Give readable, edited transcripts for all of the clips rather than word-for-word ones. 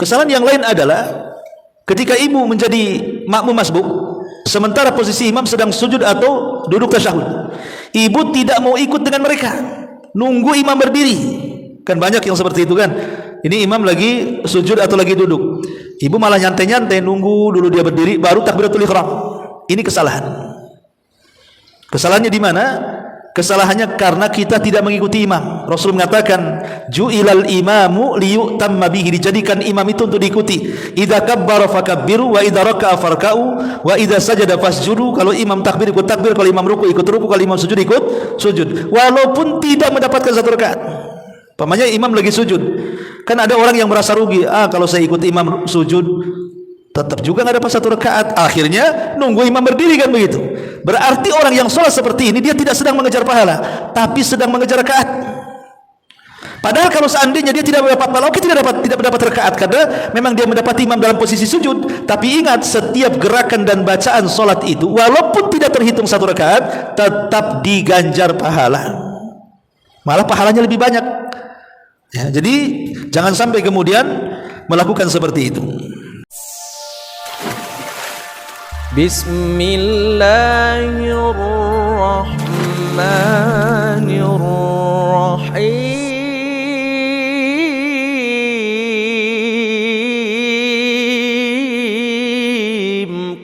Kesalahan yang lain adalah ketika ibu menjadi makmum masbuk, sementara posisi imam sedang sujud atau duduk tasyahud, ibu tidak mau ikut dengan mereka, nunggu imam berdiri. Kan banyak yang seperti itu kan. Ini imam lagi sujud atau lagi duduk, ibu malah nyantai-nyantai nunggu dulu dia berdiri baru takbiratul ihram. Ini kesalahan. Kesalahannya di mana? Kesalahannya karena kita tidak mengikuti imam. Rasul mengatakan, ju'ilal imamu liyu'tamma bihi, dijadikan imam itu untuk diikuti. Idza kabbara fakabbiru wa idza raka'a farka'u wa idza sajada fasjudu. Kalau imam takbir ikut takbir, kalau imam ruku ikut ruku, kalau imam sujud ikut sujud. Walaupun tidak mendapatkan satu rakaat. Pamannya imam lagi sujud. Kan ada orang yang merasa rugi, kalau saya ikut imam sujud tetap juga nggak dapat satu rakaat. Akhirnya nunggu imam berdiri, kan begitu. Berarti orang yang sholat seperti ini dia tidak sedang mengejar pahala, tapi sedang mengejar rakaat. Padahal kalau seandainya dia tidak mendapat pahala, oke, tidak mendapat rakaat karena memang dia mendapat imam dalam posisi sujud. Tapi ingat, setiap gerakan dan bacaan sholat itu walaupun tidak terhitung satu rakaat tetap diganjar pahala, malah pahalanya lebih banyak ya. Jadi jangan sampai kemudian melakukan seperti itu. Bismillahirrahmanirrahim.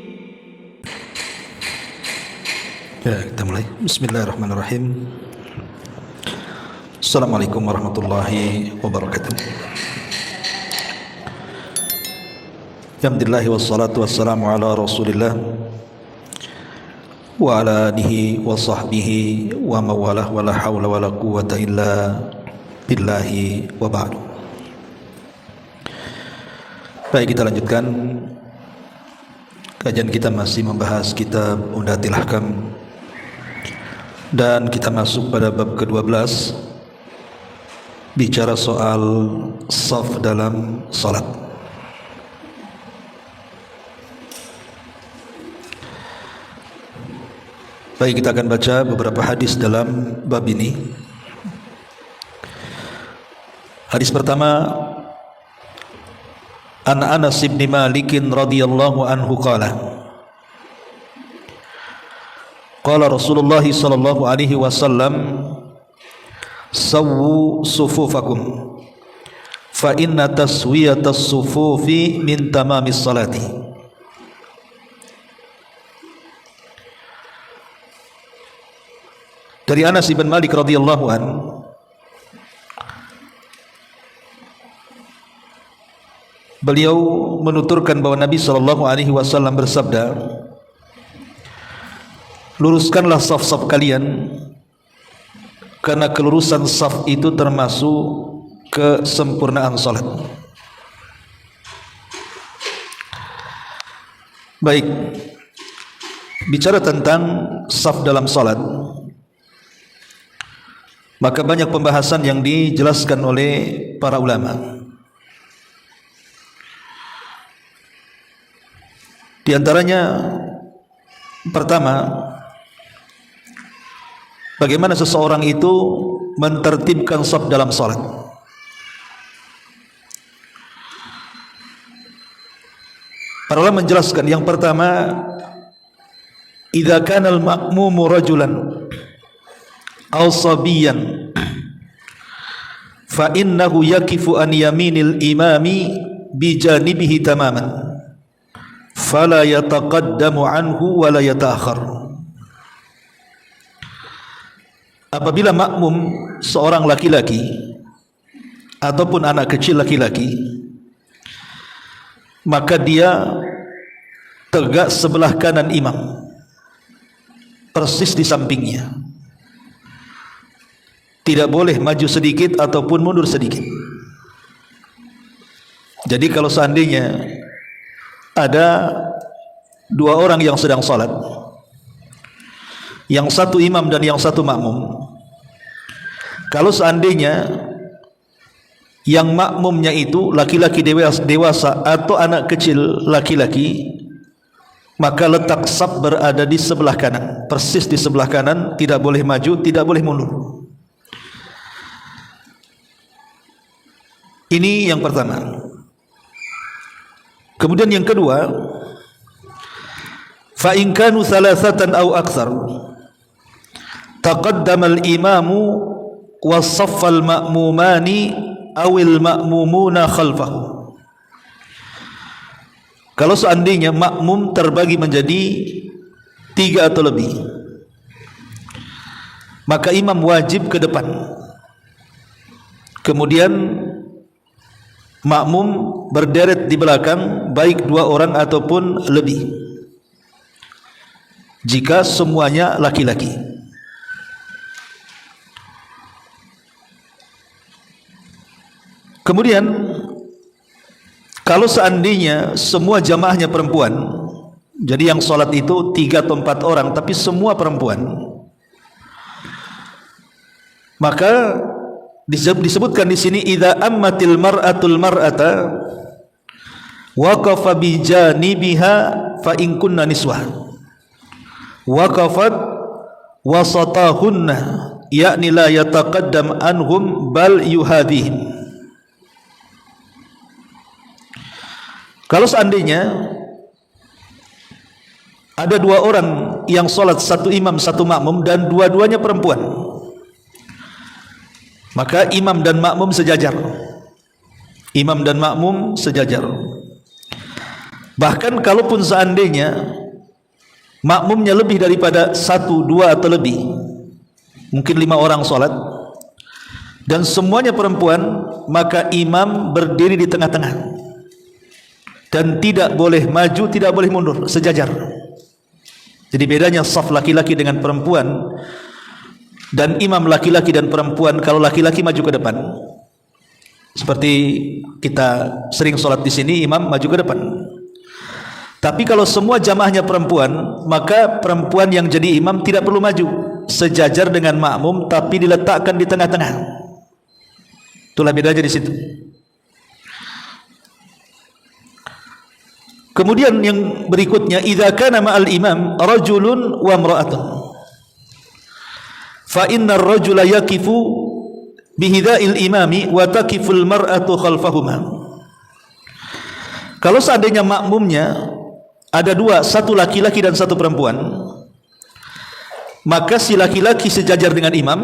Ya, kita mulai. Bismillahirrahmanirrahim. Assalamualaikum warahmatullahi wabarakatuh. Alhamdulillah wassalatu wassalamu ala Rasulillah wa ala alihi wa sahbihi wa mawalah wa la hawla wa la quwwata illa billahi wa ba'du. Baik, kita lanjutkan kajian kita, masih membahas kitab Umdatul Ahkam, dan kita masuk pada bab ke-12, bicara soal shaf dalam salat. Baik, kita akan baca beberapa hadis dalam bab ini. Hadis pertama, an Anas bin Malik radhiyallahu anhu qala, qala Rasulullah sallallahu alaihi wasallam, sawwu sufufakum fa inna taswiyatas sufufi min tamamis salati. Dari Anas bin Malik radhiyallahu an, beliau menuturkan bahwa Nabi sallallahu alaihi wasallam bersabda, luruskanlah saf-saf kalian, karena kelurusan saf itu termasuk kesempurnaan salat. Baik, bicara tentang saf dalam salat, maka banyak pembahasan yang dijelaskan oleh para ulama. Di antaranya, pertama, bagaimana seseorang itu mentertibkan shaf dalam salat. Para ulama menjelaskan, yang pertama, idza kana al-ma'mumu rajulan aw sabiyan fa innahu yakifu an yaminil imami bi janibihi tamaman fala yataqaddamu anhu wa la yata'akhkhar. Apabila makmum seorang laki-laki ataupun anak kecil laki-laki, maka dia tegak sebelah kanan imam, persis di sampingnya, tidak boleh maju sedikit ataupun mundur sedikit. Jadi kalau seandainya ada dua orang yang sedang salat, yang satu imam dan yang satu makmum, kalau seandainya yang makmumnya itu laki-laki dewasa atau anak kecil laki-laki, maka letak shaf berada di sebelah kanan, persis di sebelah kanan, tidak boleh maju, tidak boleh mundur. Ini yang pertama. Kemudian yang kedua, fa in kanu thalathatan aw akthar taqaddama al-imamu wa saffa al-ma'mumani aw al-ma'mumuna khalfahu. Kalau seandainya makmum terbagi menjadi 3 atau lebih, maka imam wajib ke depan, kemudian makmum berderet di belakang, baik 2 orang ataupun lebih, jika semuanya laki-laki. Kemudian kalau seandainya semua jamaahnya perempuan, jadi yang sholat itu 3 atau 4 orang tapi semua perempuan, maka disebutkan di sini idza ammatil mar'atul mar'ata waqafa bi janibiha fa in kunna niswah waqafat wasatahunna, yakni la yataqaddam anhum bal yuhadihim. Kalau seandainya ada 2 orang yang sholat, 1 imam 1 makmum, dan dua-duanya perempuan, maka imam dan makmum sejajar. Imam dan makmum sejajar. Bahkan kalaupun seandainya makmumnya lebih daripada 1, 2 atau lebih, mungkin 5 orang sholat dan semuanya perempuan, maka imam berdiri di tengah-tengah dan tidak boleh maju, tidak boleh mundur, sejajar. Jadi bedanya saf laki-laki dengan perempuan dan imam laki-laki dan perempuan. Kalau laki-laki maju ke depan, seperti kita sering sholat di sini, imam maju ke depan. Tapi kalau semua jamaahnya perempuan, maka perempuan yang jadi imam tidak perlu maju, sejajar dengan makmum, tapi diletakkan di tengah-tengah. Itulah bedanya di situ. Kemudian yang berikutnya, idza kana ma'al imam rajulun wa imra'atun fa innar rajula yaqifu bihidha'il imami wa taqiful mar'atu khalfahuma. Kalau seandainya makmumnya ada 2, 1 laki-laki dan 1 perempuan, maka si laki-laki sejajar dengan imam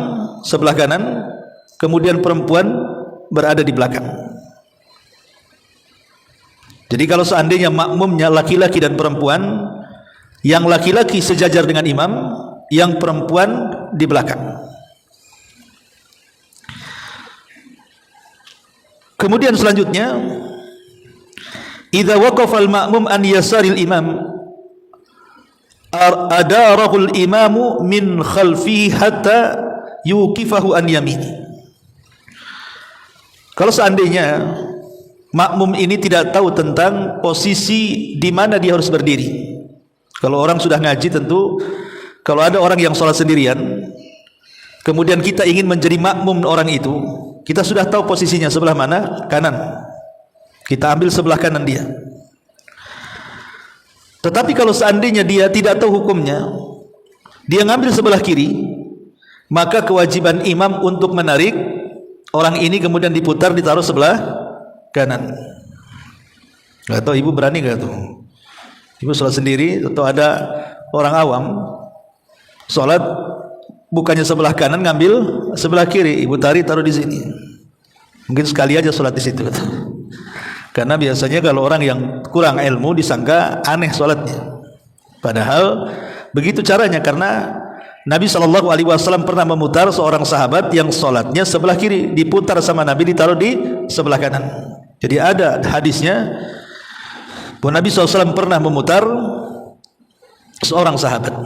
sebelah kanan, kemudian perempuan berada di belakang. Jadi kalau seandainya makmumnya laki-laki dan perempuan, yang laki-laki sejajar dengan imam, yang perempuan di belakang. Kemudian selanjutnya, idza waqafa al-ma'mum an yasaril imam adarahu al-imamu min khalfihi hatta yuqifahu an yamini. Kalau seandainya makmum ini tidak tahu tentang posisi di mana dia harus berdiri. Kalau orang sudah ngaji, tentu kalau ada orang yang sholat sendirian, kemudian kita ingin menjadi makmum orang itu, kita sudah tahu posisinya sebelah mana, kanan. Kita ambil sebelah kanan dia. Tetapi kalau seandainya dia tidak tahu hukumnya, dia ngambil sebelah kiri, maka kewajiban imam untuk menarik orang ini kemudian diputar, ditaruh sebelah kanan. Gak tahu ibu berani gak tuh? Ibu sholat sendiri atau ada orang awam sholat bukannya sebelah kanan, ngambil sebelah kiri, ibu taruh di sini. Mungkin sekali aja sholat di situ. Karena biasanya kalau orang yang kurang ilmu disangka aneh sholatnya. Padahal begitu caranya, karena Nabi SAW pernah memutar seorang sahabat yang sholatnya sebelah kiri, diputar sama Nabi, ditaruh di sebelah kanan. Jadi ada hadisnya bahwa Nabi SAW pernah memutar seorang sahabat.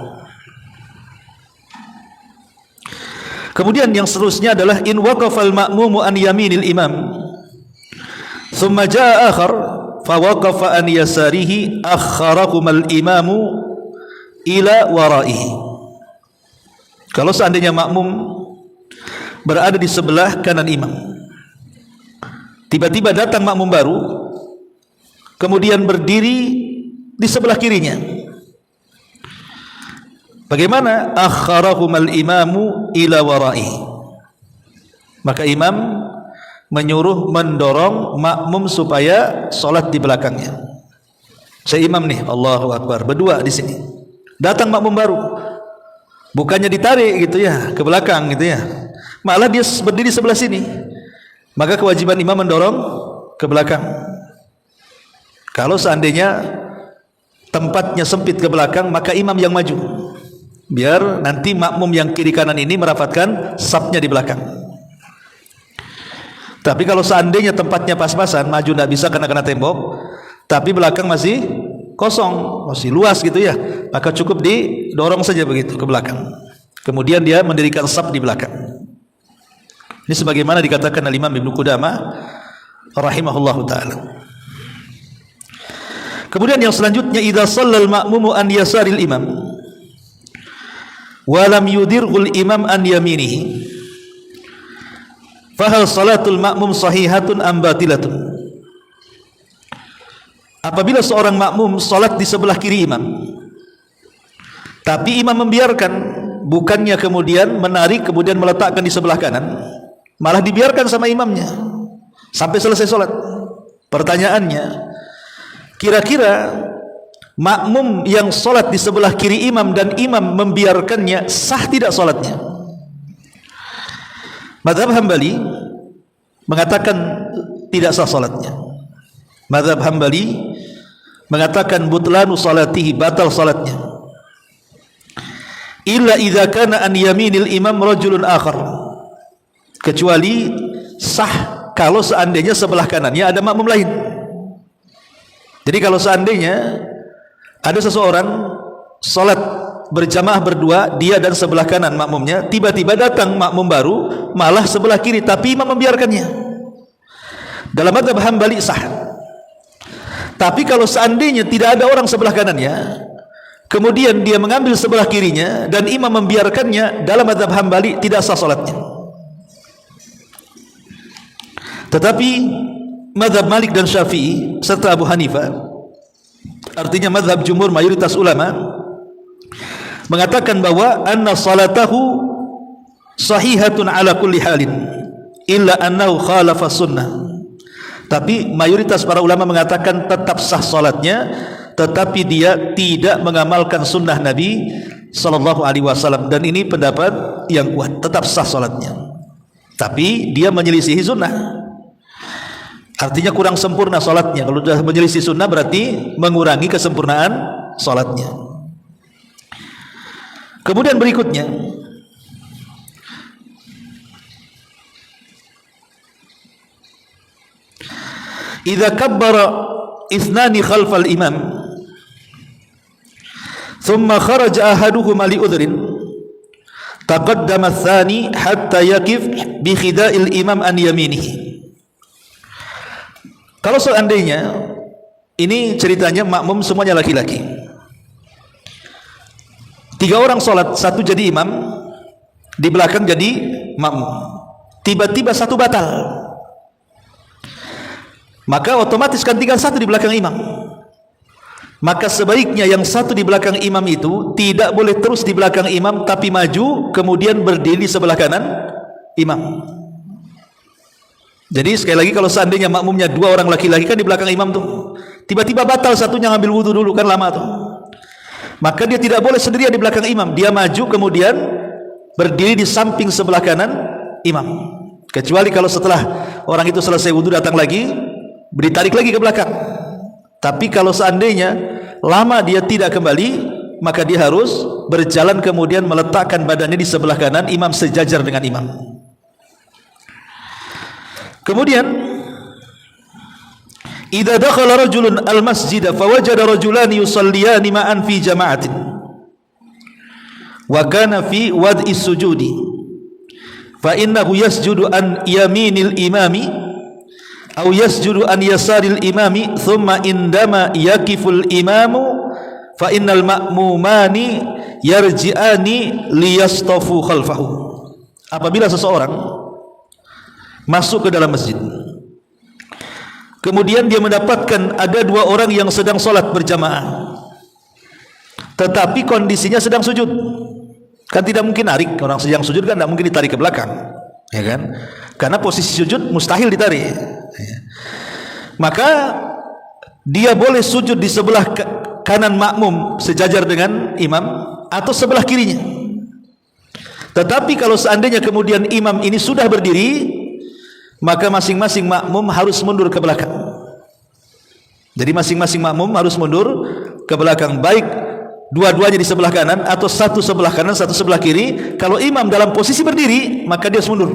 Kemudian yang seterusnya adalah in waqafal ma'mumu an yaminil imam thumma jaa akhar fa waqafa an yasarihi akharakumal imamu ila waraihi. Kalau seandainya makmum berada di sebelah kanan imam, tiba-tiba datang makmum baru, kemudian berdiri di sebelah kirinya, bagaimana? Akharahumal imamu ila warai. Maka imam menyuruh, mendorong makmum supaya sholat di belakangnya. Saya imam nih, Allahu Akbar, berdua di sini. Datang makmum baru, bukannya ditarik gitu ya ke belakang gitu ya, malah dia berdiri sebelah sini. Maka kewajiban imam mendorong ke belakang. Kalau seandainya tempatnya sempit ke belakang, maka imam yang maju, biar nanti makmum yang kiri kanan ini merapatkan safnya di belakang. Tapi kalau seandainya tempatnya pas-pasan, maju tidak bisa karena kena tembok, tapi belakang masih kosong, masih luas gitu ya, maka cukup didorong saja begitu ke belakang. Kemudian dia mendirikan saf di belakang. Ini sebagaimana dikatakan oleh Imam Ibnu Qudamah rahimahullahu taala. Kemudian yang selanjutnya, idza shallal ma'mumu an yasaril imam wa lam yudirhul imam an yaminihi fa hal salatul ma'mum sahihatun am batilatun. Apabila seorang makmum salat di sebelah kiri imam, tapi imam membiarkan, bukannya kemudian menarik kemudian meletakkan di sebelah kanan, malah dibiarkan sama imamnya sampai selesai salat. Pertanyaannya, kira-kira makmum yang salat di sebelah kiri imam dan imam membiarkannya, sah tidak salatnya? Mazhab Hambali mengatakan tidak sah salatnya. Mazhab Hambali mengatakan butlanu salatihi, batal salatnya. Illa idza kana an yaminil imam rajulun akhar, kecuali sah kalau seandainya sebelah kanannya ada makmum lain. Jadi kalau seandainya ada seseorang salat berjamaah berdua, dia dan sebelah kanan makmumnya, tiba-tiba datang makmum baru malah sebelah kiri, tapi imam membiarkannya, dalam mazhab Hambali sah. Tapi kalau seandainya tidak ada orang sebelah kanannya, kemudian dia mengambil sebelah kirinya dan imam membiarkannya, dalam mazhab Hambali tidak sah salatnya. Tetapi mazhab Malik dan Syafi'i serta Abu Hanifah, artinya mazhab jumhur mayoritas ulama, mengatakan bahwa anna salatahu sahihatun ala kulli halin illa annahu khalafa sunnah. Tapi mayoritas para ulama mengatakan tetap sah salatnya, tetapi dia tidak mengamalkan sunnah Nabi sallallahu alaihi wasallam, dan ini pendapat yang kuat, tetap sah salatnya. Tapi dia menyelisihi sunnah, artinya kurang sempurna salatnya. Kalau sudah menyelisih sunnah berarti mengurangi kesempurnaan salatnya. Kemudian berikutnya, idza kabbara ithnani khalfal imam thumma kharaja ahaduhuma li udhrin taqaddama ath-thani hatta yaqif bi khida'il imam an yaminihi. Kalau seandainya ini ceritanya makmum semuanya laki-laki, 3 orang salat, 1 jadi imam, di belakang jadi makmum, tiba-tiba 1 batal, maka otomatis kan tinggal 1 di belakang imam. Maka sebaiknya yang 1 di belakang imam itu tidak boleh terus di belakang imam, tapi maju kemudian berdiri di sebelah kanan imam. Jadi sekali lagi, kalau seandainya makmumnya 2 orang laki-laki kan di belakang imam tuh, tiba-tiba batal satunya ngambil wudu dulu, kan lama tuh, maka dia tidak boleh sendirian di belakang imam, dia maju kemudian berdiri di samping sebelah kanan imam. Kecuali kalau setelah orang itu selesai wudu datang lagi, ditarik lagi ke belakang. Tapi kalau seandainya lama dia tidak kembali, maka dia harus berjalan kemudian meletakkan badannya di sebelah kanan imam sejajar dengan imam. Kemudian idza dakhala rajulun al-masjid fawajada rajulani yusalliyani ma'an fi jama'atin wa kana fi wad'i sujudi fa innahu yasjudu an yaminil imami aw yasjudu an yasaril imami thumma indama yakiful imamu fa innal ma'mumani yarji'ani liyastafu khalfahu. Apabila seseorang masuk ke dalam masjid, kemudian dia mendapatkan ada 2 orang yang sedang sholat berjamaah, tetapi kondisinya sedang sujud, kan tidak mungkin narik, orang sedang sujud kan tidak mungkin ditarik ke belakang, ya kan, karena posisi sujud mustahil ditarik. Maka dia boleh sujud di sebelah kanan makmum sejajar dengan imam atau sebelah kirinya. Tetapi kalau seandainya kemudian imam ini sudah berdiri, maka masing-masing makmum harus mundur ke belakang. Jadi masing-masing makmum harus mundur ke belakang, baik dua-duanya di sebelah kanan atau satu sebelah kanan satu sebelah kiri. Kalau imam dalam posisi berdiri, maka dia harus mundur.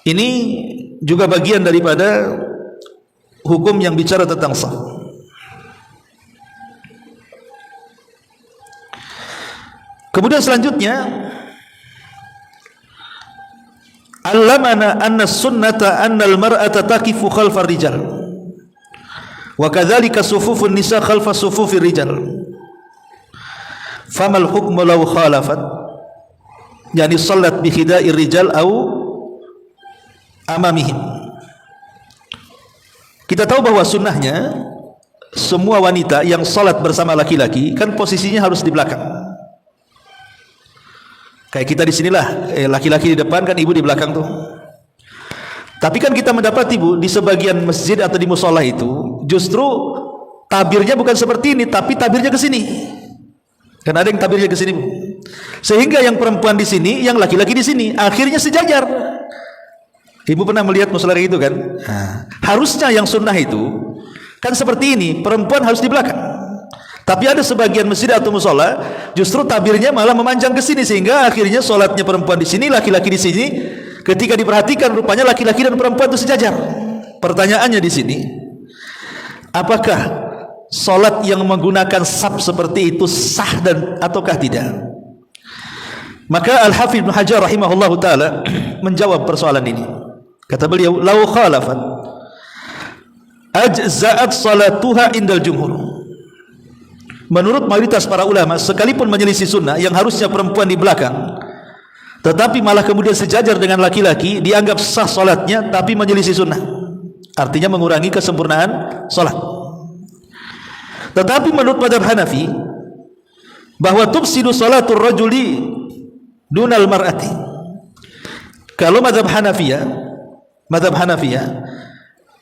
Ini juga bagian daripada hukum yang bicara tentang saf. Kemudian selanjutnya, allamana anna sunnata anna al-mar'ata taqifu khalfa ar-rijal wa kadzalika sufufun nisa khalfa sufufir rijal. Famal hukmu law khalafat, yani salat bi khida'ir rijal au amamihim. Kita tahu bahwa sunnahnya semua wanita yang salat bersama laki-laki kan posisinya harus di belakang. Kayak kita di sinilah, laki-laki di depan kan, ibu di belakang tuh. Tapi kan kita mendapati, Bu, di sebagian masjid atau di musola itu justru tabirnya bukan seperti ini, tapi tabirnya ke sini. Kan ada yang tabirnya ke sini, Bu. Sehingga yang perempuan di sini, yang laki-laki di sini, akhirnya sejajar. Ibu pernah melihat musola itu kan? Nah, harusnya yang sunnah itu kan seperti ini, perempuan harus di belakang. Tapi ada sebagian masjid atau musola justru tabirnya malah memanjang ke sini, sehingga akhirnya solatnya perempuan di sini, laki-laki di sini. Ketika diperhatikan rupanya laki-laki dan perempuan itu sejajar. Pertanyaannya di sini, apakah solat yang menggunakan saf seperti itu sah dan ataukah tidak? Maka Al-Hafidz Ibnu Hajar rahimahullah taala menjawab persoalan ini. Kata beliau, "Lau khalafat ajza'at salatuha indal jumhur." Menurut mayoritas para ulama, sekalipun menyelisih sunnah yang harusnya perempuan di belakang, tetapi malah kemudian sejajar dengan laki-laki, dianggap sah salatnya, tapi menyelisih sunnah. Artinya mengurangi kesempurnaan salat. Tetapi menurut mazhab Hanafi, bahwa tufsidu salatul rajuli dunal mar'ati. Kalau mazhab Hanafiyah,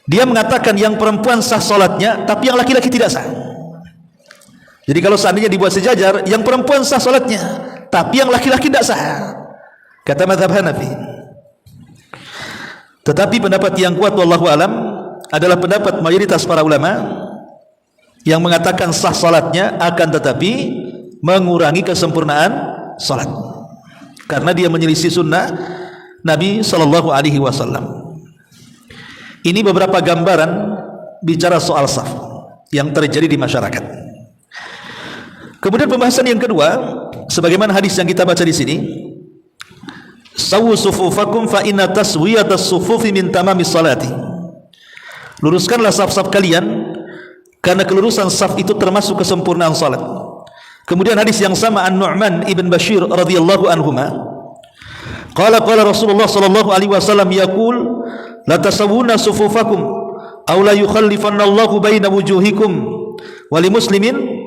dia mengatakan yang perempuan sah salatnya, tapi yang laki-laki tidak sah. Jadi kalau seandainya dibuat sejajar, yang perempuan sah salatnya, tapi yang laki-laki tidak sah, kata mazhab Hanafi. Tetapi pendapat yang kuat wallahu alam adalah pendapat mayoritas para ulama yang mengatakan sah salatnya, akan tetapi mengurangi kesempurnaan salat karena dia menyelisih sunnah Nabi sallallahu alaihi wasallam. Ini beberapa gambaran bicara soal saf yang terjadi di masyarakat. Kemudian pembahasan yang kedua, sebagaimana hadis yang kita baca di sini, sawu sufufakum fa inna taswiyatas sufufi min tamamis salati. Luruskanlah saf-saf kalian, karena kelurusan saf itu termasuk kesempurnaan salat. Kemudian hadis yang sama An-Nu'man ibn Bashir radhiyallahu anhuma, qala Rasulullah sallallahu alaihi wasallam yaqul la tasawuna sufufakum aw la yukhallifanna Allahu baina wujuhikum. Wa li Muslimin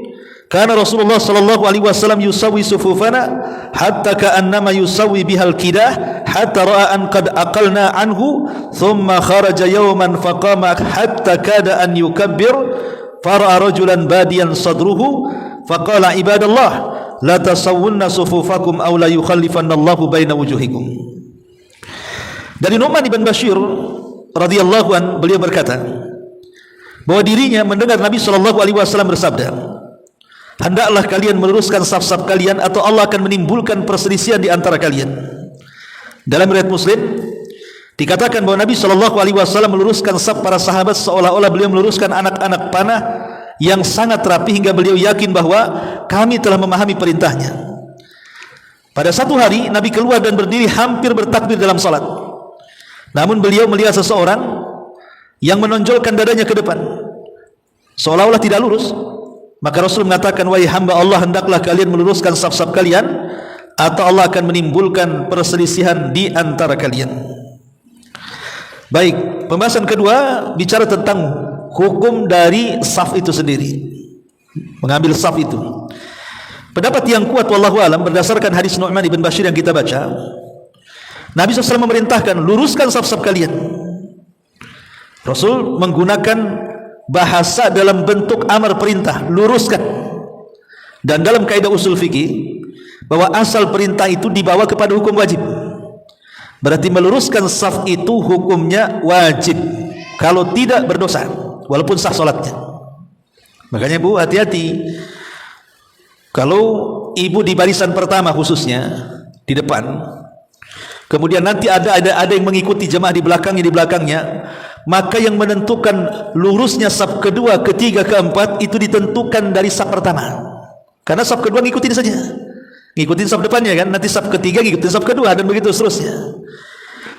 kana Rasulullah sallallahu alaihi wasallam yusawwi sufufana hatta ka'annama yusawwi bihal kidah hatta ra'a an qad aqalna anhu thumma kharaja yawman faqama hatta kada an yukabbir fara'a rajulan badiyan sadruhu faqala ibadallah la tasawwunna sufufakum aw la yukhallifanna Allahu baina wujuhikum. Dari Nu'man ibn Bashir radhiyallahu an, beliau berkata bahwa dirinya mendengar Nabi sallallahu alaihi wasallam bersabda, hendaklah kalian meluruskan saf-saf kalian atau Allah akan menimbulkan perselisihan di antara kalian. Dalam riwayat Muslim dikatakan bahwa Nabi sallallahu alaihi wasallam meluruskan saf para sahabat seolah-olah beliau meluruskan anak-anak panah yang sangat rapi, hingga beliau yakin bahwa kami telah memahami perintahnya. Pada satu hari Nabi keluar dan berdiri hampir bertakbir dalam salat. Namun beliau melihat seseorang yang menonjolkan dadanya ke depan, seolah-olah tidak lurus. Maka Rasul mengatakan, wahai hamba Allah, hendaklah kalian meluruskan saf-saf kalian atau Allah akan menimbulkan perselisihan di antara kalian. Baik, pembahasan kedua bicara tentang hukum dari saf itu sendiri, mengambil saf itu. Pendapat yang kuat wallahu alam berdasarkan hadis Nu'man ibn Bashir yang kita baca, Nabi SAW memerintahkan luruskan saf-saf kalian. Rasul menggunakan bahasa dalam bentuk amar perintah, luruskan. Dan dalam kaidah usul fikih bahwa asal perintah itu dibawa kepada hukum wajib. Berarti meluruskan saf itu hukumnya wajib. Kalau tidak berdosa, walaupun sah solatnya. Makanya Bu, hati-hati. Kalau ibu di barisan pertama khususnya di depan, kemudian nanti ada yang mengikuti jemaah di belakangnya, maka yang menentukan lurusnya saf kedua, ketiga, keempat itu ditentukan dari saf pertama. Karena saf kedua ngikutin saja, ngikutin saf depannya kan, nanti saf ketiga ngikutin saf kedua dan begitu seterusnya.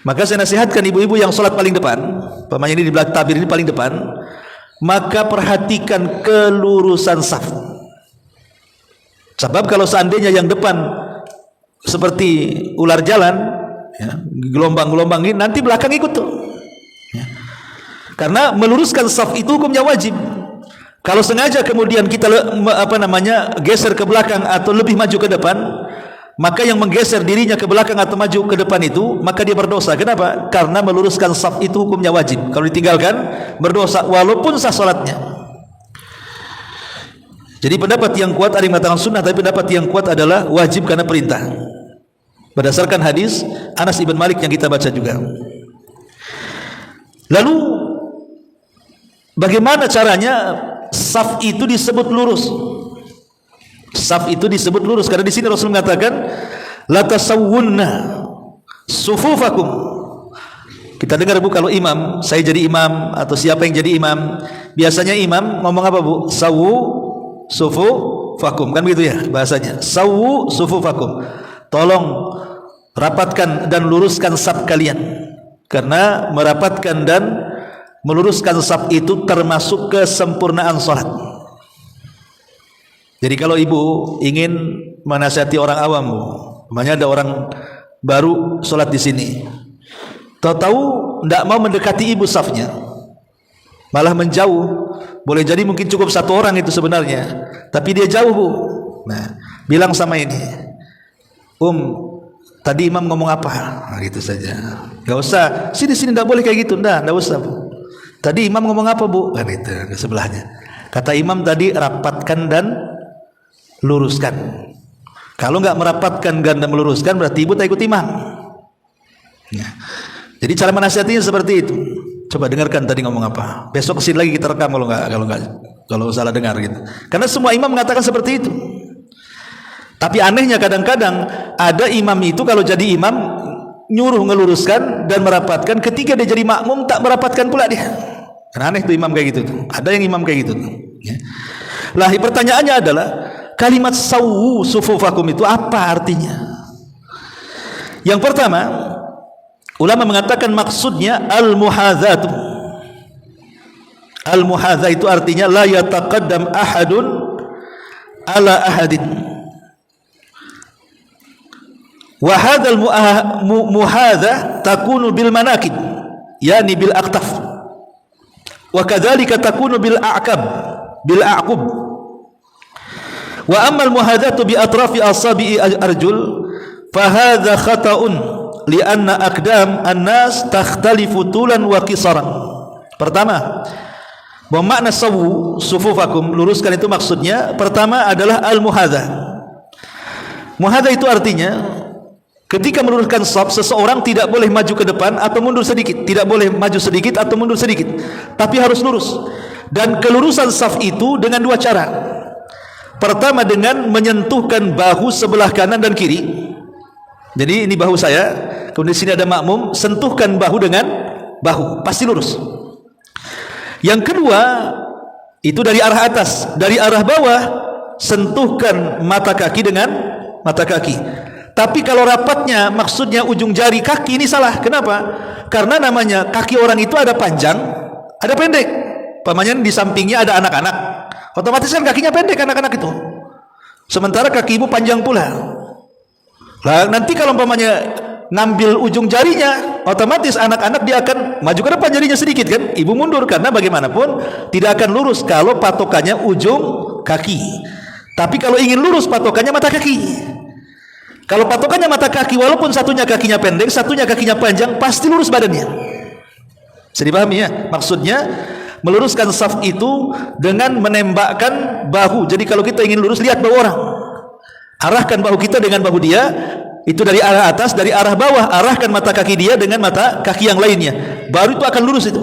Maka saya nasihatkan ibu-ibu yang sholat paling depan, pamannya ini di belakang tabir ini paling depan, maka perhatikan kelurusan saf. Sebab kalau seandainya yang depan seperti ular jalan, ya, gelombang-gelombang ini, nanti belakang ikut tuh. Ya. Karena meluruskan saf itu hukumnya wajib. Kalau sengaja kemudian kita geser ke belakang atau lebih maju ke depan, maka yang menggeser dirinya ke belakang atau maju ke depan itu, maka dia berdosa. Kenapa? Karena meluruskan saf itu hukumnya wajib. Kalau ditinggalkan berdosa walaupun sah salatnya. Jadi pendapat yang kuat ada yang mengatakan sunnah, tapi pendapat yang kuat adalah wajib karena perintah. Berdasarkan hadis Anas ibn Malik yang kita baca juga. Lalu bagaimana caranya saf itu disebut lurus? Saf itu disebut lurus karena di sini Rasul mengatakan la tasawwunna sufufakum. Kita dengar Bu, kalau imam, saya jadi imam atau siapa yang jadi imam, biasanya imam ngomong apa Bu? Sawu sufufakum, kan begitu ya bahasanya. Sawu sufufakum, tolong rapatkan dan luruskan saf kalian. Karena merapatkan dan meluruskan saf itu termasuk kesempurnaan salat. Jadi kalau ibu ingin menasihati orang awam, namanya ada orang baru sholat di sini, tahu-tahu tidak mau mendekati ibu safnya, malah menjauh. Boleh jadi mungkin cukup satu orang itu sebenarnya, tapi dia jauh Bu. Nah, bilang sama ini, tadi imam ngomong apa? Nah, gitu saja. Gak usah sini tidak boleh kayak gitu, tidak usah Bu. Tadi imam ngomong apa Bu? Kan itu ke sebelahnya. Kata imam tadi rapatkan dan luruskan. Kalau nggak merapatkan dan meluruskan berarti ibu tak ikut imam. Ya. Jadi cara menasihatinya seperti itu. Coba dengarkan tadi ngomong apa. Besok kesini lagi kita rekam kalau salah dengar gitu. Karena semua imam mengatakan seperti itu. Tapi anehnya kadang-kadang ada imam itu kalau jadi imam nyuruh ngeluruskan dan merapatkan, ketika dia jadi makmum tak merapatkan pula dia. Karena aneh tuh imam kayak gitu tuh. Ada yang imam kayak gitu tuh. Ya. Lah pertanyaannya adalah kalimat sawu sufufakum itu apa artinya? Yang pertama, ulama mengatakan maksudnya al-muhadzatu. Al-muhadzah itu artinya la yataqaddam ahadun ala ahadin. Wa hadzal muhadzah takunu bil manakib, yani bil aqtaf. Wa kadzalika takunu bil a'qab, bil a'qub. Wa ammal muhadzatu bi atrafi asabi'i arjul fa hadza khata'un lianna aqdam an-nas takhtalifu tulan wa qisaran. Pertama, bahwa makna sawu sufufakum, luruskan itu maksudnya pertama adalah al-muhadzah. Muhadzah itu artinya ketika meluruskan saf, seseorang tidak boleh maju ke depan atau mundur sedikit, tidak boleh maju sedikit atau mundur sedikit, tapi harus lurus. Dan kelurusan saf itu dengan dua cara. Pertama dengan menyentuhkan bahu sebelah kanan dan kiri. Jadi ini bahu saya, kemudian di sini ada makmum, sentuhkan bahu dengan bahu, pasti lurus. Yang kedua itu dari arah atas, dari arah bawah sentuhkan mata kaki dengan mata kaki. Tapi kalau rapatnya maksudnya ujung jari kaki, ini salah. Kenapa? Karena namanya kaki orang itu ada panjang, ada pendek. Pamannya di sampingnya ada anak-anak, otomatis kan kakinya pendek anak-anak itu. Sementara kaki ibu panjang pula. Lah nanti kalau pamannya ngambil ujung jarinya, otomatis anak-anak dia akan maju ke depan jarinya sedikit kan, ibu mundur, karena bagaimanapun tidak akan lurus kalau patokannya ujung kaki. Tapi kalau ingin lurus patokannya mata kaki. Kalau patokannya mata kaki, walaupun satunya kakinya pendek, satunya kakinya panjang, pasti lurus badannya. Bisa dipahami ya? Maksudnya meluruskan saf itu dengan menembakkan bahu. Jadi kalau kita ingin lurus, lihat bahu orang, arahkan bahu kita dengan bahu dia, itu dari arah atas, dari arah bawah arahkan mata kaki dia dengan mata kaki yang lainnya, baru itu akan lurus itu.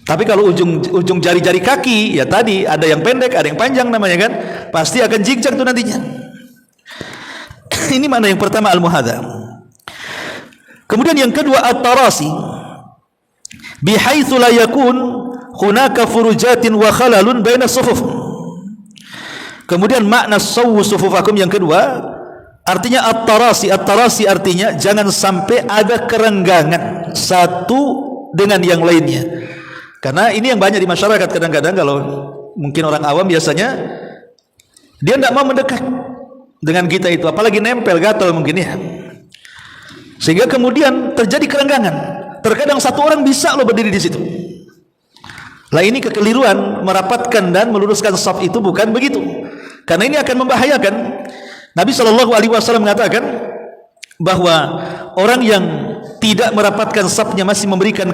Tapi kalau ujung jari-jari kaki, ya tadi ada yang pendek, ada yang panjang namanya kan, pasti akan zigzag tuh nantinya. Ini mana yang pertama, al-muhadha. Kemudian yang kedua, at-tarasi, bihaitsu la yakun hunaka furujatin wa khalalun baina sufuf. Kemudian makna sawwu sufufakum yang kedua, artinya at-tarasi. At-tarasi artinya jangan sampai ada kerenggangan satu dengan yang lainnya. Karena ini yang banyak di masyarakat, kadang-kadang kalau mungkin orang awam biasanya dia tidak mau mendekat dengan kita itu, apalagi nempel, gatal mungkin ya, sehingga kemudian terjadi kerenggangan. Terkadang satu orang bisa loh berdiri di situ. Lah ini kekeliruan, merapatkan dan meluruskan saf itu bukan begitu, karena ini akan membahayakan. Nabi SAW mengatakan bahwa orang yang tidak merapatkan safnya, masih memberikan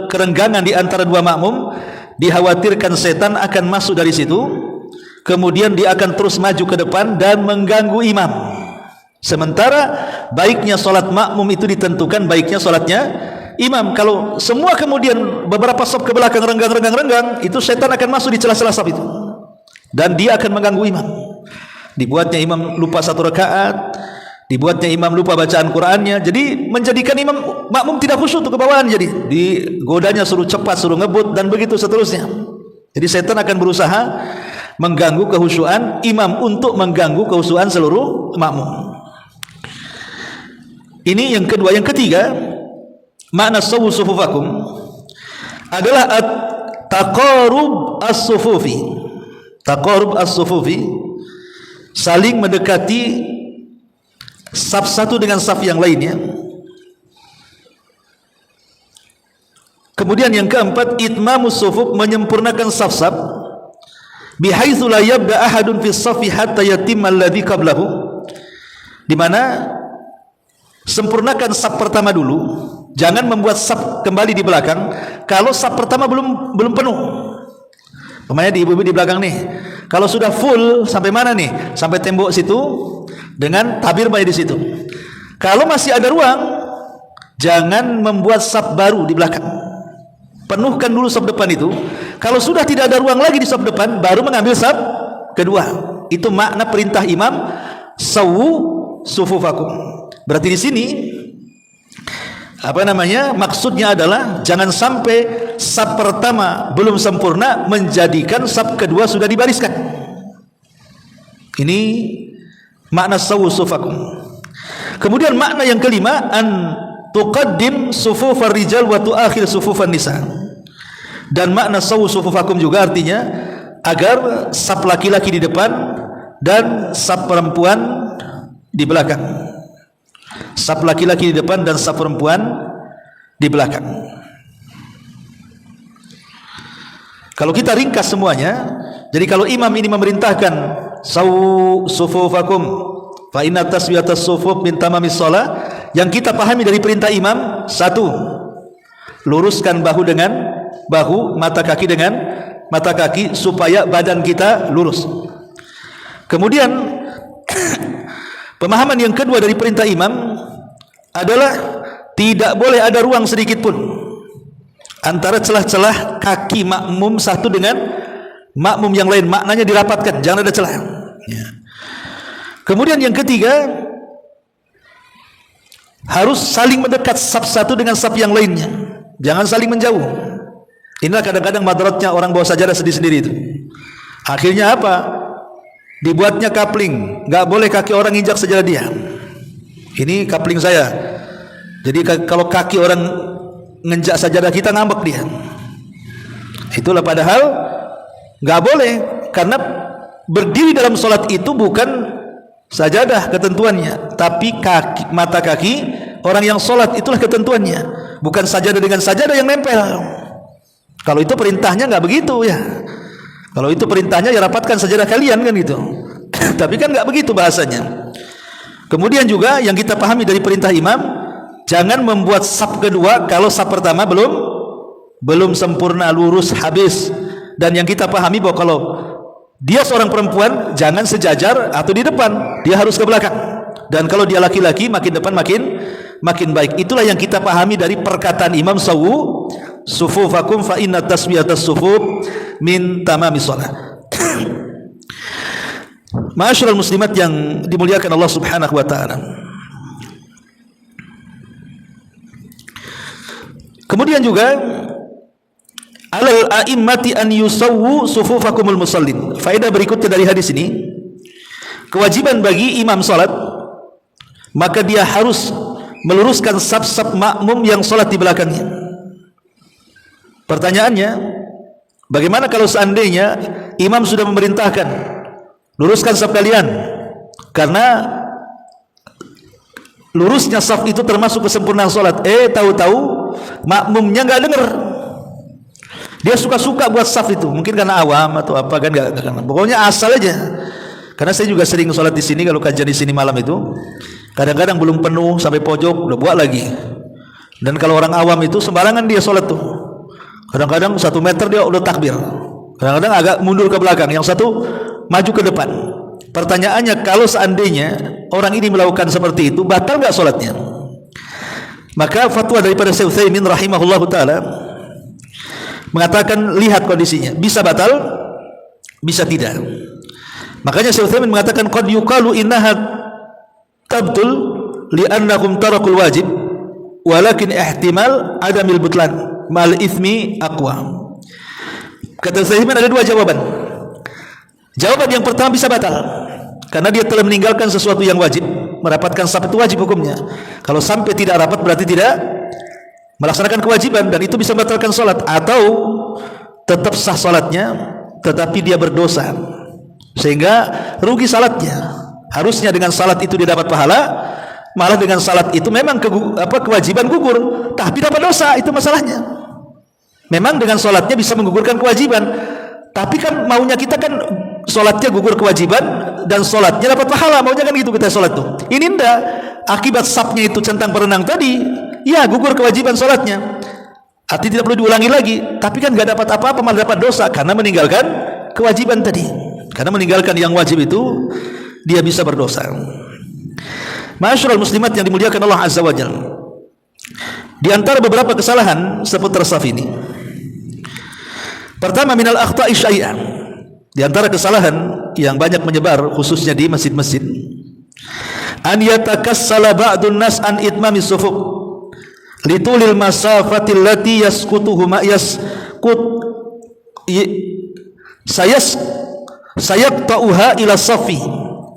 kerenggangan di antara dua makmum, dikhawatirkan setan akan masuk dari situ, kemudian dia akan terus maju ke depan dan mengganggu imam. Sementara baiknya solat makmum itu ditentukan baiknya solatnya imam. Kalau semua kemudian beberapa saf ke belakang renggang, itu setan akan masuk di celah-celah saf itu dan dia akan mengganggu imam. Dibuatnya imam lupa satu rakaat, dibuatnya imam lupa bacaan Qur'annya, jadi menjadikan imam makmum tidak khusyuk untuk kebawahan. Jadi digodanya suruh cepat, suruh ngebut, dan begitu seterusnya. Jadi setan akan berusaha mengganggu kehusyuan imam untuk mengganggu kehusyuan seluruh makmum. Ini yang kedua. Yang ketiga, makna sawwu sufufakum adalah at-taqarrub as-sufufi. Taqarrub as-sufufi, saling mendekati saf satu dengan saf yang lainnya. Kemudian yang keempat, itmamus sufuf, menyempurnakan saf-saf, bihaitsu la yabda ahadun fi saffi hatta yatimma alladhi qablahu, di mana sempurnakan saf pertama dulu, jangan membuat saf kembali di belakang kalau saf pertama belum penuh. Pemainnya di ibu-ibu di belakang nih, kalau sudah full sampai mana nih? Sampai tembok situ dengan tabir bayi di situ. Kalau masih ada ruang, jangan membuat saf baru di belakang. Penuhkan dulu saf depan itu. Kalau sudah tidak ada ruang lagi di saf depan, baru mengambil saf kedua. Itu makna perintah imam, sawwu sufufakum. Berarti di sini maksudnya adalah jangan sampai saf pertama belum sempurna menjadikan saf kedua sudah dibariskan. Ini makna sawwu sufufakum. Kemudian makna yang kelima, an tuqaddim sufufar rijal wa tuakhir sufufan nisa. Dan makna sawwu sufufakum juga artinya agar saf laki-laki di depan dan saf perempuan di belakang. Saf laki-laki di depan dan saf perempuan di belakang. Kalau kita ringkas semuanya, jadi kalau imam ini memerintahkan sawwu sufufakum fa inna taswiyatas sufuf min tamamis shalah, yang kita pahami dari perintah imam, satu, luruskan bahu dengan bahu, mata kaki dengan mata kaki, supaya badan kita lurus. Kemudian pemahaman yang kedua dari perintah imam adalah tidak boleh ada ruang sedikit pun antara celah-celah kaki makmum satu dengan makmum yang lain. Maknanya dirapatkan, jangan ada celah ya. Kemudian yang ketiga, harus saling mendekat saf satu dengan saf yang lainnya, jangan saling menjauh. Inilah kadang-kadang madaratnya orang bawa sajadah sendiri-sendiri itu. Akhirnya apa? Dibuatnya kapling, nggak boleh kaki orang injak sajadah dia. Ini kapling saya. Jadi kalau kaki orang nginjak sajadah kita, ngambek dia. Itulah padahal nggak boleh, karena berdiri dalam sholat itu bukan sajadah ketentuannya, tapi kaki, mata kaki orang yang sholat itulah ketentuannya, bukan sajadah dengan sajadah yang nempel. Kalau itu perintahnya nggak begitu ya. Kalau itu perintahnya ya rapatkan sajadah kalian kan gitu. Tapi kan nggak begitu bahasanya. Kemudian juga yang kita pahami dari perintah imam, jangan membuat saf kedua kalau saf pertama belum belum sempurna, lurus, habis. Dan yang kita pahami bahwa kalau dia seorang perempuan, jangan sejajar atau di depan, dia harus ke belakang. Dan kalau dia laki-laki, makin depan makin baik. Itulah yang kita pahami dari perkataan Imam, sawu sufufakum fa inna taswiyatas sufuf min tamamis shalah. Ma'asyiral muslimat yang dimuliakan Allah Subhanahu wa taala. Kemudian juga alal a'immati an yusawwu sufufakumul musallin. Faedah berikutnya dari hadis ini, kewajiban bagi imam salat maka dia harus meluruskan saf-saf makmum yang salat di belakangnya. Pertanyaannya, bagaimana kalau seandainya imam sudah memerintahkan luruskan saf kalian, karena lurusnya saf itu termasuk kesempurnaan salat. Tahu-tahu makmumnya nggak dengar, dia suka-suka buat saf itu, mungkin karena awam atau apa kan, nggak, pokoknya asal aja. Karena saya juga sering sholat di sini, kalau kajian di sini malam itu, kadang-kadang belum penuh sampai pojok udah buat lagi. Dan kalau orang awam itu sembarangan dia sholat tuh, kadang-kadang 1 meter dia udah takbir, kadang-kadang agak mundur ke belakang, yang satu maju ke depan. Pertanyaannya, kalau seandainya orang ini melakukan seperti itu, batal nggak sholatnya? Maka fatwa daripada Syekh Utsaimin rahimahullahu taala mengatakan, lihat kondisinya, bisa batal, bisa tidak. Makanya Syekh Utsaimin mengatakan, qad yuqalu innaha tabtul li'annakum tarakul wajib walakin ihtimal adamil butlan mal ithmi aqwa. Kata Syekh Utsaimin ada 2 jawaban. Jawaban yang pertama, bisa batal karena dia telah meninggalkan sesuatu yang wajib. Merapatkan saf itu wajib hukumnya. Kalau sampai tidak rapat berarti tidak melaksanakan kewajiban, dan itu bisa membatalkan salat. Atau tetap sah salatnya tetapi dia berdosa sehingga rugi salatnya. Harusnya dengan salat itu dia dapat pahala, malah dengan salat itu memang kewajiban gugur tapi dapat dosa. Itu masalahnya. Memang dengan salatnya bisa menggugurkan kewajiban, tapi kan maunya kita kan salatnya gugur kewajiban dan salatnya dapat pahala, maunya kan gitu kita salat tuh. Ini enggak, akibat safnya itu centang perenang tadi, ya gugur kewajiban salatnya. Artinya tidak perlu diulangi lagi, tapi kan enggak dapat apa-apa, malah dapat dosa karena meninggalkan kewajiban tadi. Karena meninggalkan yang wajib itu dia bisa berdosa. Ma'asyiral muslimat yang dimuliakan Allah Azza wa Jalla, di antara beberapa kesalahan seputar saf ini, pertama, minal akhta'i syai'an, di antara kesalahan yang banyak menyebar khususnya di masjid-masjid, an yatakassala ba'dun nas an itmami sufuf litulil masafatil lati yasqutuhuma yasqut sayaqta'uha ila safi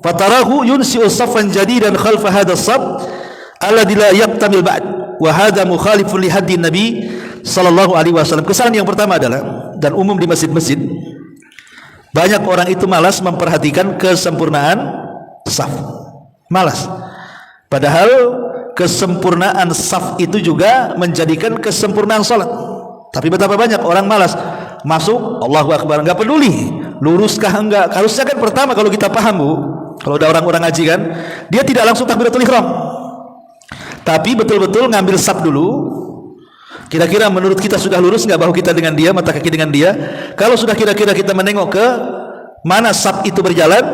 fatarahu yunsi'u safan jadidan khalfa hadha saf alladhi la yaqtamil ba'd wa hadha mukhalifun li haddi nabi sallallahu alaihi wasallam. Kesalahan yang pertama adalah, dan umum di masjid-masjid, banyak orang itu malas memperhatikan kesempurnaan saf. Malas. Padahal kesempurnaan saf itu juga menjadikan kesempurnaan salat. Tapi betapa banyak orang malas masuk, Allahu Akbar, enggak peduli luruskah enggak. Harusnya kan pertama, kalau kita paham Bu, kalau ada orang-orang ngaji kan, dia tidak langsung takbiratul ihram, tapi betul-betul ngambil saf dulu. Kira-kira menurut kita sudah lurus nggak bahu kita dengan dia, mata kaki dengan dia. Kalau sudah kira-kira kita menengok ke mana saf itu berjalan,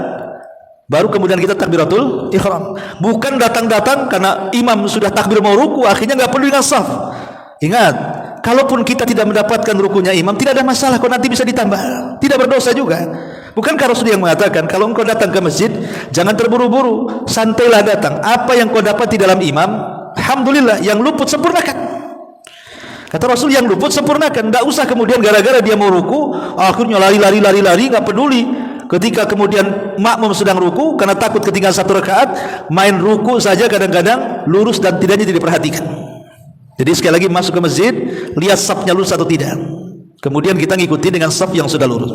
baru kemudian kita takbiratul ihram. Bukan datang-datang karena imam sudah takbir mau ruku, akhirnya nggak perlu dengan saf. Ingat, kalaupun kita tidak mendapatkan rukunya imam, tidak ada masalah, kok nanti bisa ditambah, tidak berdosa juga. Bukankah Rasul yang mengatakan, kalau engkau datang ke masjid jangan terburu-buru, santailah datang. Apa yang kau dapat di dalam imam, alhamdulillah. Yang luput sempurnakan. Kata Rasul, yang luput sempurnakan. Tidak usah kemudian gara-gara dia mau ruku akhirnya lari, nggak peduli. Ketika kemudian makmum sedang ruku, karena takut ketinggalan 1 rakaat, main ruku saja kadang-kadang lurus dan tidaknya tidak diperhatikan. Jadi sekali lagi, masuk ke masjid, lihat safnya lurus atau tidak, kemudian kita ngikuti dengan saf yang sudah lurus.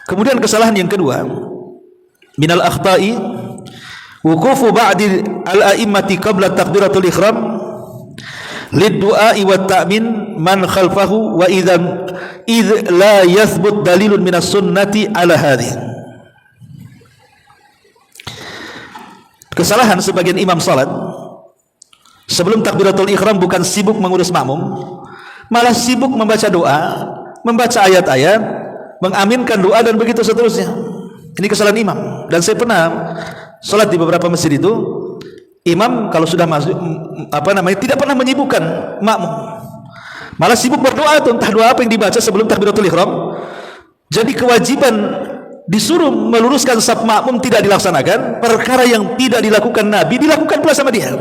Kemudian kesalahan yang kedua, minal akhta'i wuqufu ba'di al-a'immati qabla takbiratul ihram lid-du'a'i wa ta'min man khalfahu wa idh la yathbut dalilun minas sunnati ala hadhihi. Kesalahan sebagian imam salat sebelum takbiratul ihram bukan sibuk mengurus makmum, malah sibuk membaca doa, membaca ayat-ayat, mengaminkan doa dan begitu seterusnya. Ini kesalahan imam. Dan saya pernah sholat di beberapa masjid itu, imam kalau sudah masuk tidak pernah menyibukkan makmum, malah sibuk berdoa tuh, entah doa apa yang dibaca sebelum takbiratul ihram. Jadi kewajiban disuruh meluruskan saf makmum tidak dilaksanakan, perkara yang tidak dilakukan Nabi dilakukan pula sama dia.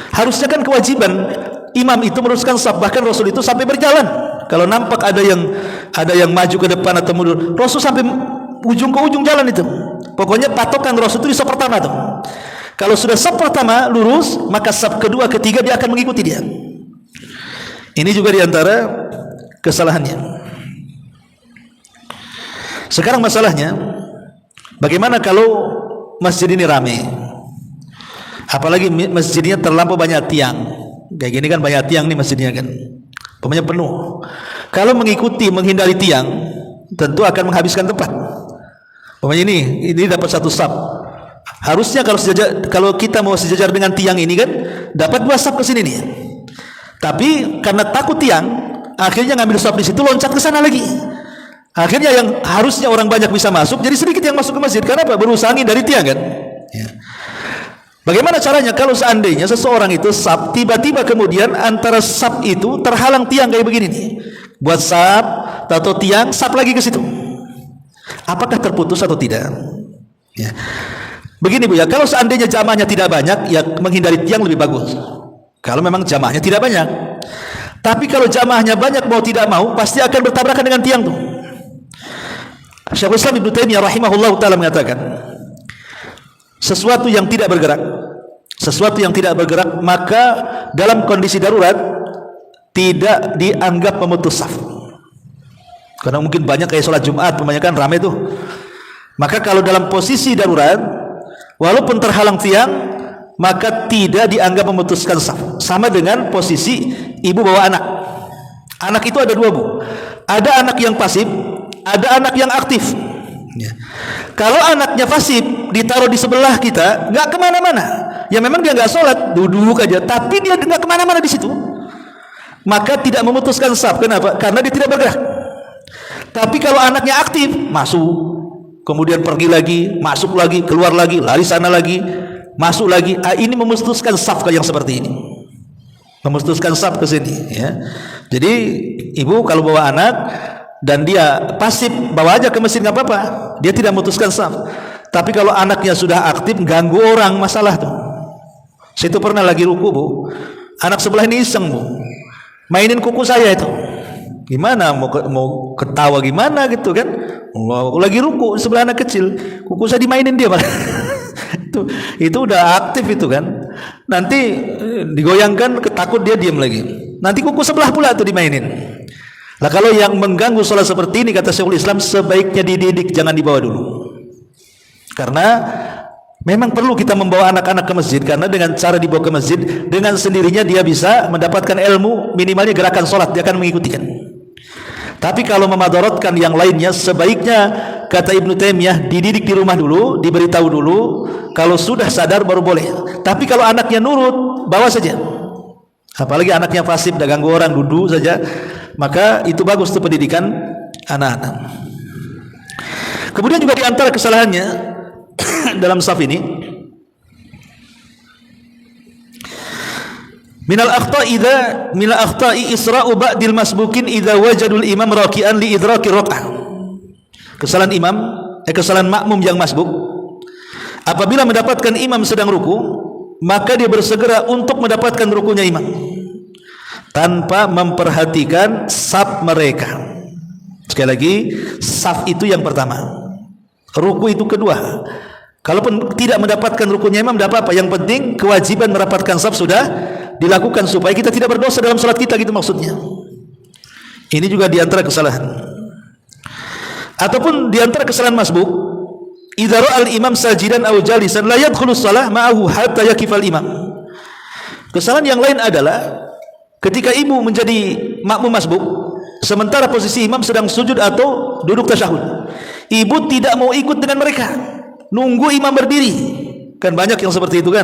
Harusnya kan kewajiban imam itu meluruskan saf, bahkan Rasul itu sampai berjalan. Kalau nampak ada yang maju ke depan atau mundur, Rasul sampai ujung ke ujung jalan itu. Pokoknya patokan Rasul itu di saf pertama tuh. Kalau sudah saf pertama lurus, maka saf kedua, ketiga dia akan mengikuti dia. Ini juga diantara kesalahannya. Sekarang masalahnya, bagaimana kalau masjid ini ramai? Apalagi masjidnya terlampau banyak tiang. Kayak gini kan banyak tiang nih masjidnya kan. Pokoknya penuh. Kalau mengikuti, menghindari tiang, tentu akan menghabiskan tempat. Pokoknya ini dapat satu saf. Harusnya kalau kita mau sejajar dengan tiang ini kan, dapat 2 saf ke sini nih. Tapi karena takut tiang, akhirnya ngambil saf di situ, loncat ke sana lagi. Akhirnya yang harusnya orang banyak bisa masuk, jadi sedikit yang masuk ke masjid. Karena apa? Berusaha dari tiang kan. Ya. Bagaimana caranya kalau seandainya seseorang itu saf, tiba-tiba kemudian antara saf itu terhalang tiang kayak begini nih. Buat saf atau tiang, saf lagi ke situ. Apakah terputus atau tidak? Ya. Begini Bu ya, kalau seandainya jamaahnya tidak banyak, ya menghindari tiang lebih bagus. Kalau memang jamaahnya tidak banyak. Tapi kalau jamaahnya banyak, mau tidak mau pasti akan bertabrakan dengan tiang tuh. Syekhul Islam Ibnu Taimiyah rahimahullah taala mengatakan, sesuatu yang tidak bergerak maka dalam kondisi darurat tidak dianggap memutus saf. Karena mungkin banyak kayak sholat Jumat, kebanyakan ramai tuh. Maka kalau dalam posisi darurat, walaupun terhalang tiang, maka tidak dianggap memutuskan saf. Sama dengan posisi ibu bawa anak. Anak itu ada 2 Bu. Ada anak yang pasif, ada anak yang aktif. Ya. Kalau anaknya pasif ditaruh di sebelah kita, nggak kemana-mana. Ya memang dia nggak sholat, duduk aja. Tapi dia nggak kemana-mana di situ. Maka tidak memutuskan saf. Kenapa? Karena dia tidak bergerak. Tapi kalau anaknya aktif, masuk, kemudian pergi lagi, masuk lagi, keluar lagi, lari sana lagi, masuk lagi. Ini memutuskan saf yang seperti ini. Memutuskan saf ke sini. Ya. Jadi ibu kalau bawa anak dan dia pasif, bawa aja ke masjid nggak apa-apa. Dia tidak memutuskan saf. Tapi kalau anaknya sudah aktif, ganggu orang, masalah tuh. Saya itu pernah lagi ruku Bu, anak sebelah ini iseng Bu, mainin kuku saya itu. Gimana mau ketawa gimana gitu kan? Lagi ruku sebelah anak kecil, kuku saya dimainin dia malah. itu udah aktif itu kan. Nanti digoyangkan, ketakut dia diam lagi. Nanti kuku sebelah pula tuh dimainin. Lah kalau yang mengganggu sholat seperti ini, kata Syekhul Islam, sebaiknya dididik, jangan dibawa dulu. Karena memang perlu kita membawa anak-anak ke masjid, karena dengan cara dibawa ke masjid, dengan sendirinya dia bisa mendapatkan ilmu, minimalnya gerakan sholat dia akan mengikutikan. Tapi kalau memadaratkan yang lainnya, sebaiknya kata Ibnu Taimiyah dididik di rumah dulu, diberitahu dulu, kalau sudah sadar baru boleh. Tapi kalau anaknya nurut, bawa saja. Apalagi anaknya pasif, dah ganggu orang, duduk saja, maka itu bagus untuk pendidikan anak-anak. Kemudian juga diantara kesalahannya dalam saf ini, minal akhta'i isra'u ba'dil masbukin idza wajadul imam raki'an li idraki rak'ah. Kesalahan kesalahan makmum yang masbuk, apabila mendapatkan imam sedang ruku, maka dia bersegera untuk mendapatkan rukunya imam tanpa memperhatikan saf mereka. Sekali lagi, saf itu yang pertama, ruku itu kedua. Kalaupun tidak mendapatkan rukunya imam, tidak apa-apa. Yang penting kewajiban merapatkan saf sudah dilakukan supaya kita tidak berdosa dalam salat kita, gitu maksudnya. Ini juga diantara kesalahan. Ataupun diantara kesalahan masbuk, idza ra'al imam sajidan aw jalisan la yadkhulu shalah ma'ahu hatta yakifal imam. Kesalahan yang lain adalah ketika ibu menjadi makmum masbuk, sementara posisi imam sedang sujud atau duduk tasyahud, ibu tidak mau ikut dengan mereka, nunggu imam berdiri. Kan banyak yang seperti itu kan.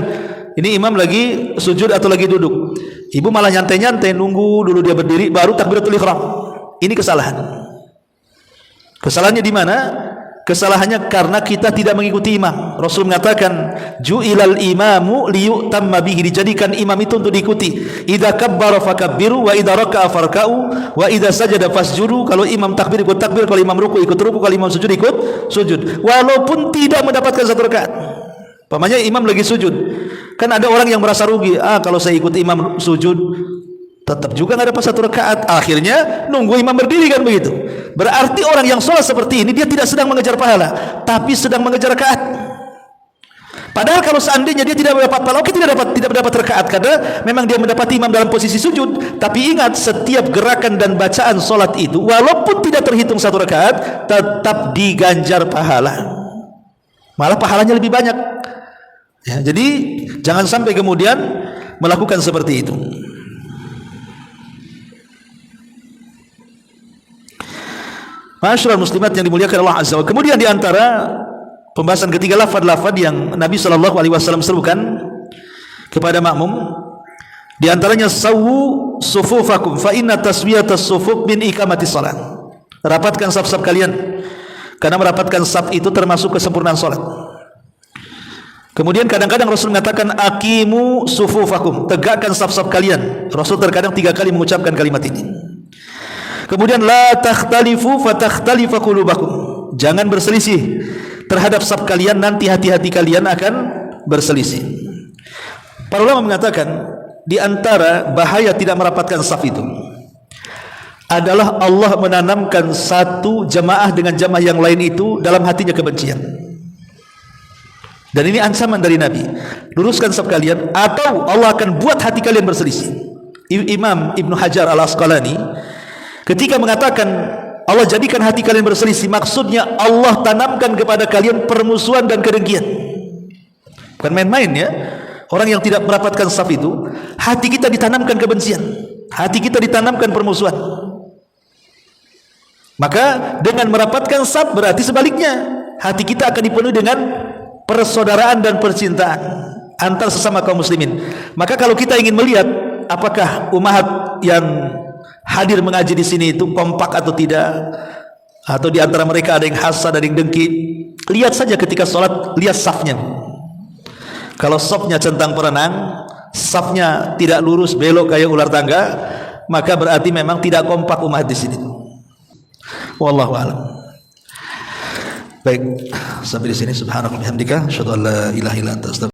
Ini imam lagi sujud atau lagi duduk, Ibu malah nyantai-nyantai, nunggu dulu dia berdiri baru takbiratul ihram. Ini kesalahan. Kesalahannya di mana? Kesalahannya karena kita tidak mengikuti imam. Rasul mengatakan, ju'ilal imamu liyu'tamma bihi, dijadikan imam itu untuk diikuti. Idza kabbara fakabbiru wa idza raka'a farka'u wa idza sajada fasjudu. Kalau imam takbir ikut takbir, kalau imam ruku ikut ruku, kalau imam sujud ikut sujud. Walaupun tidak mendapatkan satu rakaat. Pamannya imam lagi sujud. Kan ada orang yang merasa rugi. Kalau saya ikut imam sujud tetap juga nggak dapat satu rakaat. Akhirnya nunggu imam berdiri, kan begitu. Berarti orang yang sholat seperti ini dia tidak sedang mengejar pahala, tapi sedang mengejar rakaat. Padahal kalau seandainya dia tidak mendapat pahala, oke, tidak mendapat rakaat karena memang dia mendapati imam dalam posisi sujud. Tapi ingat, setiap gerakan dan bacaan sholat itu walaupun tidak terhitung satu rakaat tetap diganjar pahala. Malah pahalanya lebih banyak. Ya, jadi jangan sampai kemudian melakukan seperti itu. Masyarakat muslimat yang dimuliakan Allah Azza wa Jalla. Kemudian di antara pembahasan ketiga, lafaz-lafaz yang Nabi SAW serukan kepada makmum, di antaranya sawu sufufakum fa inna taswiyatas sufuf min iqamatis shalah. Rapatkan saf-saf kalian, karena merapatkan saf itu termasuk kesempurnaan salat. Kemudian kadang-kadang Rasul mengatakan aqimu sufufakum, tegakkan saf-saf kalian. Rasul terkadang 3 kali mengucapkan kalimat ini. Kemudian la takhtalifu fatakhtalifa qulubakum, jangan berselisih terhadap saf kalian, nanti hati-hati kalian akan berselisih. Para ulama mengatakan di antara bahaya tidak merapatkan saf itu adalah Allah menanamkan satu jamaah dengan jamaah yang lain itu dalam hatinya kebencian. Dan ini ancaman dari Nabi. Luruskan saf kalian atau Allah akan buat hati kalian berselisih. Imam Ibnu Hajar Al-Asqalani ketika mengatakan Allah jadikan hati kalian berselisih, maksudnya Allah tanamkan kepada kalian permusuhan dan kedengkian. Bukan main-main ya. Orang yang tidak merapatkan saf itu, hati kita ditanamkan kebencian, hati kita ditanamkan permusuhan. Maka dengan merapatkan saf berarti sebaliknya, hati kita akan dipenuhi dengan persaudaraan dan percintaan antar sesama kaum muslimin. Maka kalau kita ingin melihat apakah umat yang hadir mengaji di sini itu kompak atau tidak, atau di antara mereka ada yang hasad, ada yang dengki, lihat saja ketika sholat, lihat safnya. Kalau safnya centang perenang, safnya tidak lurus, belok kayak ular tangga, maka berarti memang tidak kompak umat di sini. Wallahu a'lam. Baik, sampai di sini. Subhanallah bihamdika, asyhadu an la ilaha illa anta,